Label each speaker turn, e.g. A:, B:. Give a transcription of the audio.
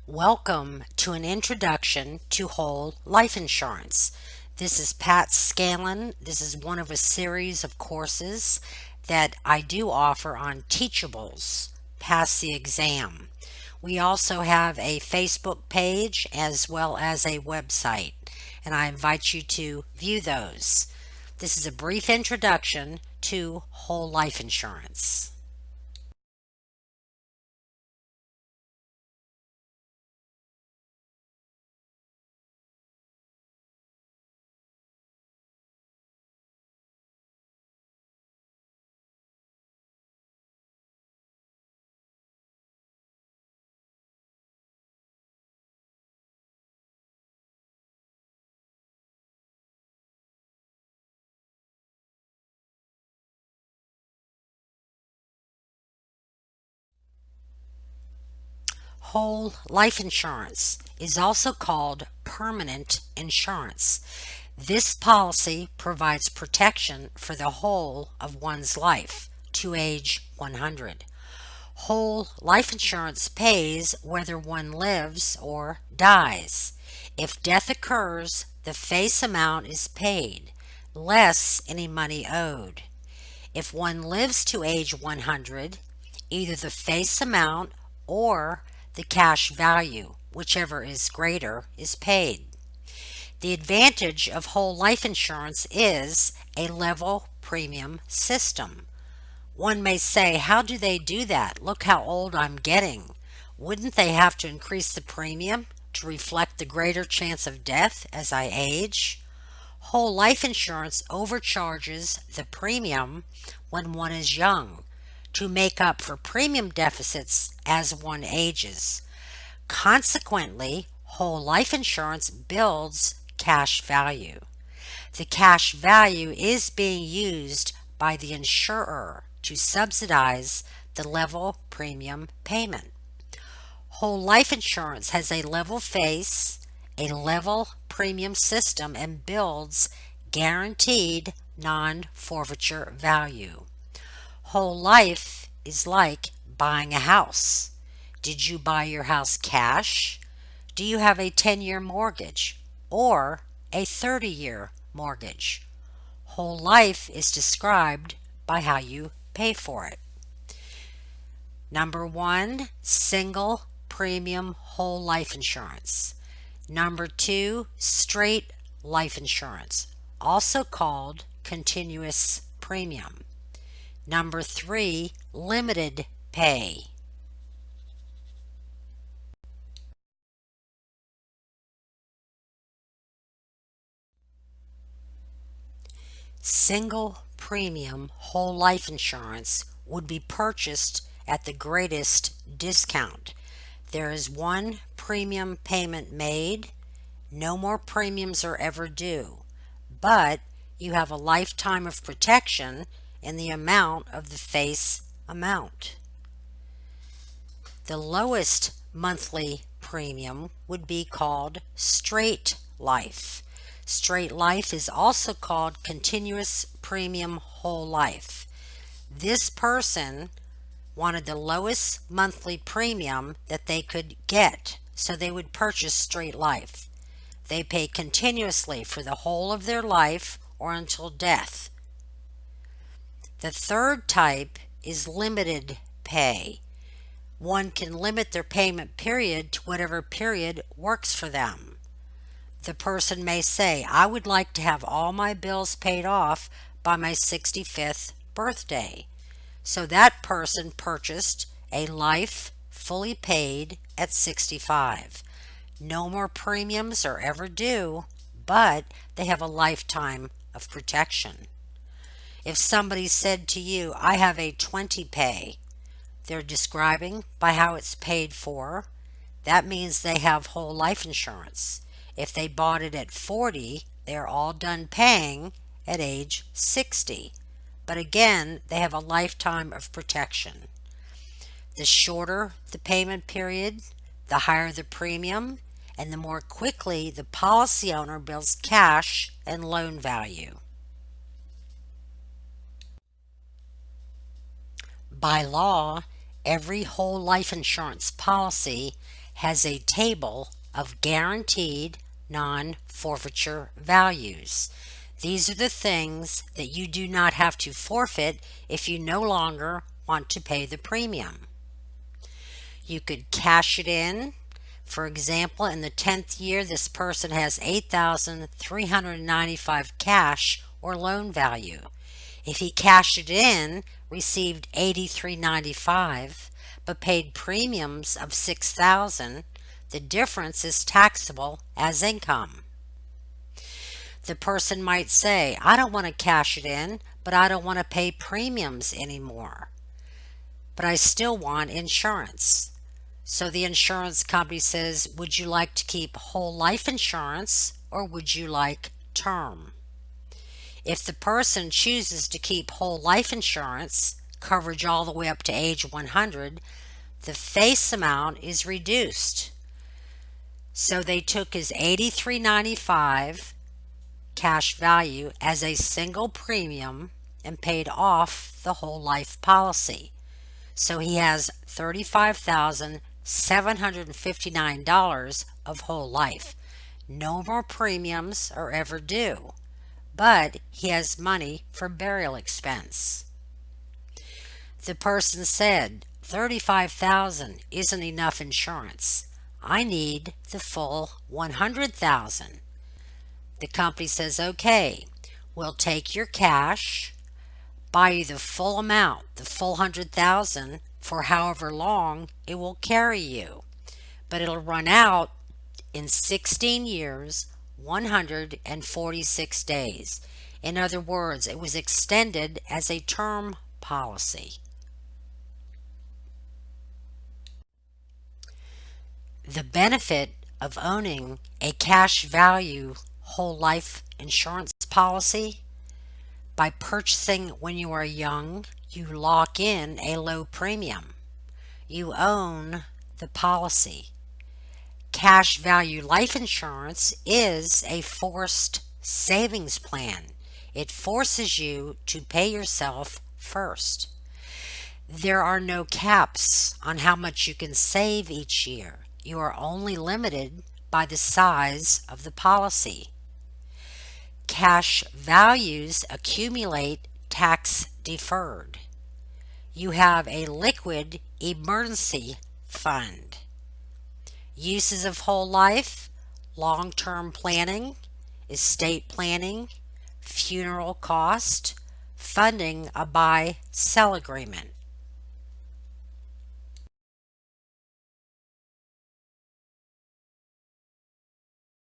A: Welcome to an introduction to whole life insurance. This is Pat Scanlan. This is one of a series of courses that I do offer on Teachables, Pass the Exam. We also have a Facebook page as well as a website, and I invite you to view those. This is a brief introduction to whole life insurance. Whole life insurance is also called permanent insurance. This policy provides protection for the whole of one's life to age 100. Whole life insurance pays whether one lives or dies. If death occurs, the face amount is paid, less any money owed. If one lives to age 100, either the face amount or the cash value, whichever is greater, is paid. The advantage of whole life insurance is a level premium system. One may say, how do they do that? Look how old I'm getting. Wouldn't they have to increase the premium to reflect the greater chance of death as I age? Whole life insurance overcharges the premium when one is young to make up for premium deficits as one ages. Consequently, whole life insurance builds cash value. The cash value is being used by the insurer to subsidize the level premium payment. Whole life insurance has a level face, a level premium system, and builds guaranteed non forfeiture value. Whole life is like buying a house. Did you buy your house cash? Do you have a 10-year mortgage or a 30-year mortgage? Whole life is described by how you pay for it. Number one, single premium whole life insurance. Number two, straight life insurance, also called continuous premium. Number three, limited pay. Single premium whole life insurance would be purchased at the greatest discount. There is one premium payment made, no more premiums are ever due, but you have a lifetime of protection in the amount of the face amount. The lowest monthly premium would be called straight life. Straight life is also called continuous premium whole life. This person wanted the lowest monthly premium that they could get, so they would purchase straight life. They pay continuously for the whole of their life or until death. The third type is limited pay. One can limit their payment period to whatever period works for them. The person may say, I would like to have all my bills paid off by my 65th birthday. So that person purchased a life fully paid at 65. No more premiums are ever due, but they have a lifetime of protection. If somebody said to you, I have a 20 pay, they're describing by how it's paid for. That means they have whole life insurance. If they bought it at 40, they're all done paying at age 60. But again, they have a lifetime of protection. The shorter the payment period, the higher the premium, and the more quickly the policy owner builds cash and loan value. By law, every whole life insurance policy has a table of guaranteed non-forfeiture values. These are the things that you do not have to forfeit if you no longer want to pay the premium. You could cash it in. For example, in the 10th year, this person has $8,395 cash or loan value. If he cashed it in, received $83.95, but paid premiums of $6,000, the difference is taxable as income. The person might say, I don't want to cash it in, but I don't want to pay premiums anymore. But I still want insurance. So the insurance company says, would you like to keep whole life insurance or would you like term? If the person chooses to keep whole life insurance, coverage all the way up to age 100, the face amount is reduced. So they took his $83.95 cash value as a single premium and paid off the whole life policy. So he has $35,759 of whole life. No more premiums are ever due, but he has money for burial expense. The person said, $35,000 isn't enough insurance. I need the full $100,000. The company says, okay, we'll take your cash, buy you the full amount, the full $100,000 for however long it will carry you, but it'll run out in 16 years, 146 days. In other words, it was extended as a term policy. The benefit of owning a cash value whole life insurance policy: by purchasing when you are young, you lock in a low premium. You own the policy. Cash value life insurance is a forced savings plan. It forces you to pay yourself first. There are no caps on how much you can save each year. You are only limited by the size of the policy. Cash values accumulate tax deferred. You have a liquid emergency fund. Uses of whole life: long-term planning, estate planning, funeral cost, funding a buy-sell agreement.